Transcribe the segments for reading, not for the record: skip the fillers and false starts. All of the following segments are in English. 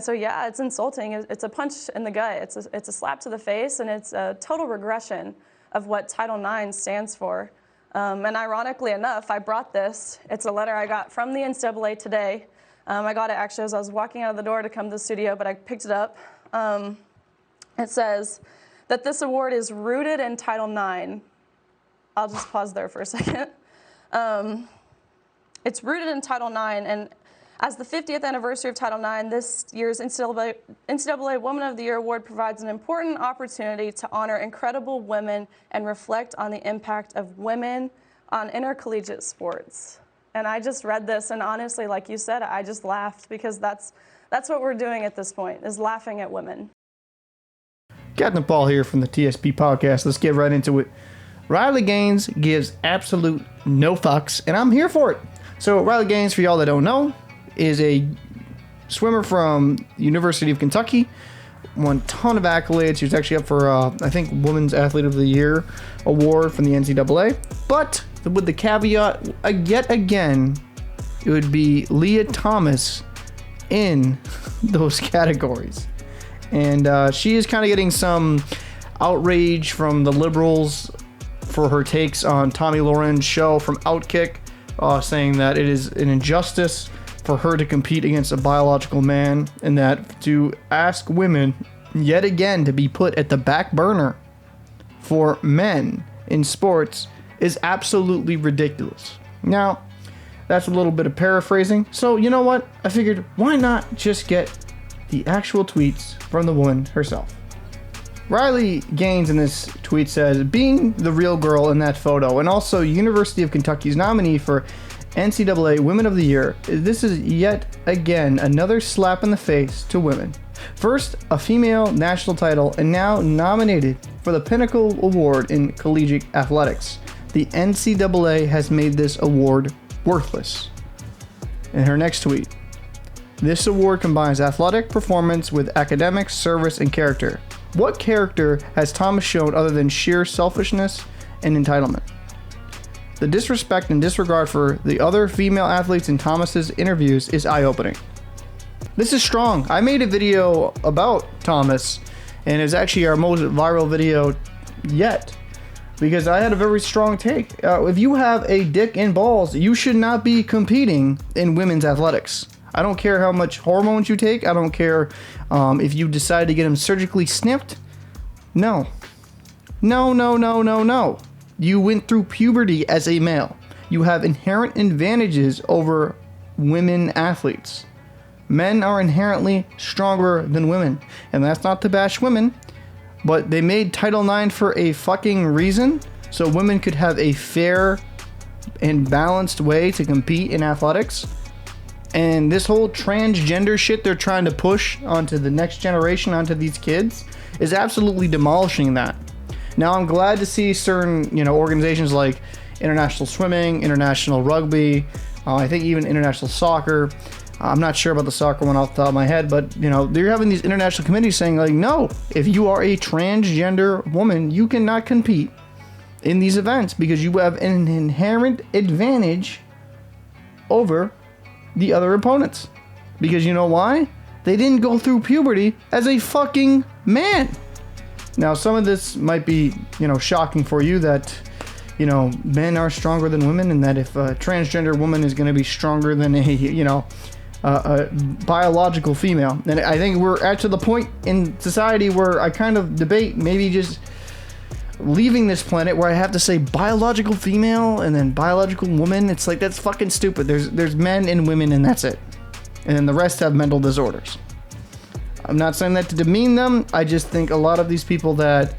so yeah, it's insulting. It's a punch in the gut. It's a slap to the face, and it's a total regression of what Title IX stands for. And ironically enough, I brought this. It's a letter I got from the NCAA today. I got it actually as I was walking out of the door to come to the studio, but I picked it up. It says that this award is rooted in Title IX. I'll just pause there for a second. It's rooted in Title IX, and as the 50th anniversary of Title IX, this year's NCAA Woman of the Year award provides an important opportunity to honor incredible women and reflect on the impact of women on intercollegiate sports. And I just read this, and honestly, like you said, I just laughed, because that's what we're doing at this point, is laughing at women. Captain Paul here from the TSP podcast. Let's get right into it. Riley Gaines gives absolute no fucks, and I'm here for it. So Riley Gaines, for y'all that don't know, is a swimmer from the University of Kentucky. Won a ton of accolades. She was actually up for, I think, Women's Athlete of the Year award from the NCAA. But with the caveat, yet again, it would be Lia Thomas in those categories. And she is kind of getting some outrage from the liberals for her takes on Tomi Lauren's show from Outkick, saying that it is an injustice for her to compete against a biological man, and that to ask women yet again to be put at the back burner for men in sports is absolutely ridiculous. Now, that's a little bit of paraphrasing, so you know what? I figured, why not just get the actual tweets from the woman herself. Riley Gaines in this tweet says, being the real girl in that photo, and also University of Kentucky's nominee for NCAA Women of the Year, this is yet again another slap in the face to women. First, a female national title, and now nominated for the pinnacle award in collegiate athletics. The NCAA has made this award worthless. In her next tweet, this award combines athletic performance with academic, service, and character. What character has Thomas shown other than sheer selfishness and entitlement? The disrespect and disregard for the other female athletes in Thomas's interviews is eye-opening. This is strong. I made a video about Thomas, and it's actually our most viral video yet, because I had a very strong take. If you have a dick and balls, you should not be competing in women's athletics. I don't care how much hormones you take. I don't care if you decide to get them surgically snipped. No. No. You went through puberty as a male. You have inherent advantages over women athletes. Men are inherently stronger than women. And that's not to bash women, but they made Title IX for a fucking reason, so women could have a fair and balanced way to compete in athletics. And this whole transgender shit they're trying to push onto the next generation, onto these kids, is absolutely demolishing that. Now, I'm glad to see certain, organizations like International Swimming, International Rugby, I think even International Soccer. I'm not sure about the soccer one off the top of my head, but, they're having these international committees saying, like, no, if you are a transgender woman, you cannot compete in these events because you have an inherent advantage over the other opponents. Because you know why? They didn't go through puberty as a fucking man. Now, some of this might be, shocking for you that, men are stronger than women, and that if a transgender woman is going to be stronger than a biological female. And I think we're at to the point in society where I kind of debate maybe just leaving this planet where I have to say biological female and then biological woman. It's like, that's fucking stupid. There's men and women, and that's it. And then the rest have mental disorders. I'm not saying that to demean them. I just think a lot of these people that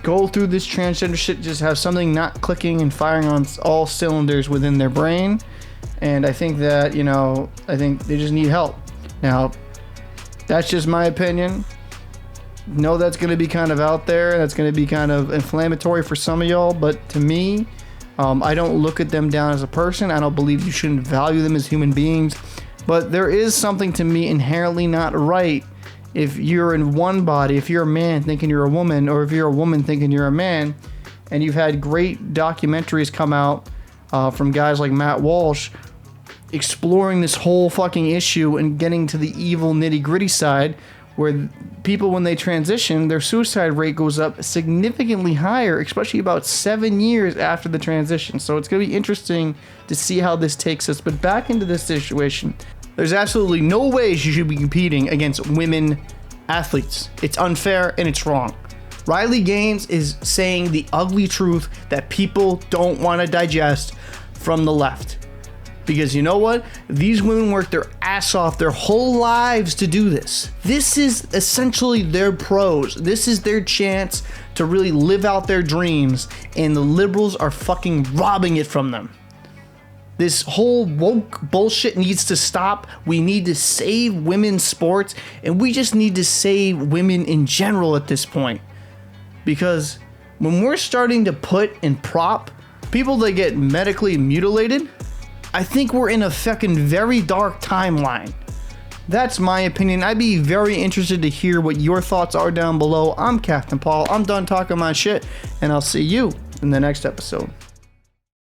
go through this transgender shit just have something not clicking and firing on all cylinders within their brain. And I think that, I think they just need help. Now, that's just my opinion. No, that's going to be kind of out there. That's going to be kind of inflammatory for some of y'all. But to me, I don't look at them down as a person. I don't believe you shouldn't value them as human beings. But there is something to me inherently not right if you're in one body, if you're a man thinking you're a woman, or if you're a woman thinking you're a man. And you've had great documentaries come out from guys like Matt Walsh exploring this whole fucking issue and getting to the evil nitty-gritty side, where people, when they transition, their suicide rate goes up significantly higher, especially about 7 years after the transition. So it's going to be interesting to see how this takes us. But back into this situation, there's absolutely no way she should be competing against women athletes. It's unfair and it's wrong. Riley Gaines is saying the ugly truth that people don't want to digest from the left. Because you know what? These women work their ass off their whole lives to do this. This is essentially their pros. This is their chance to really live out their dreams, and the liberals are fucking robbing it from them. This whole woke bullshit needs to stop. We need to save women's sports, and we just need to save women in general at this point. Because when we're starting to put and prop people that get medically mutilated, I think we're in a fucking very dark timeline. That's my opinion. I'd be very interested to hear what your thoughts are down below. I'm Captain Paul. I'm done talking my shit, and I'll see you in the next episode.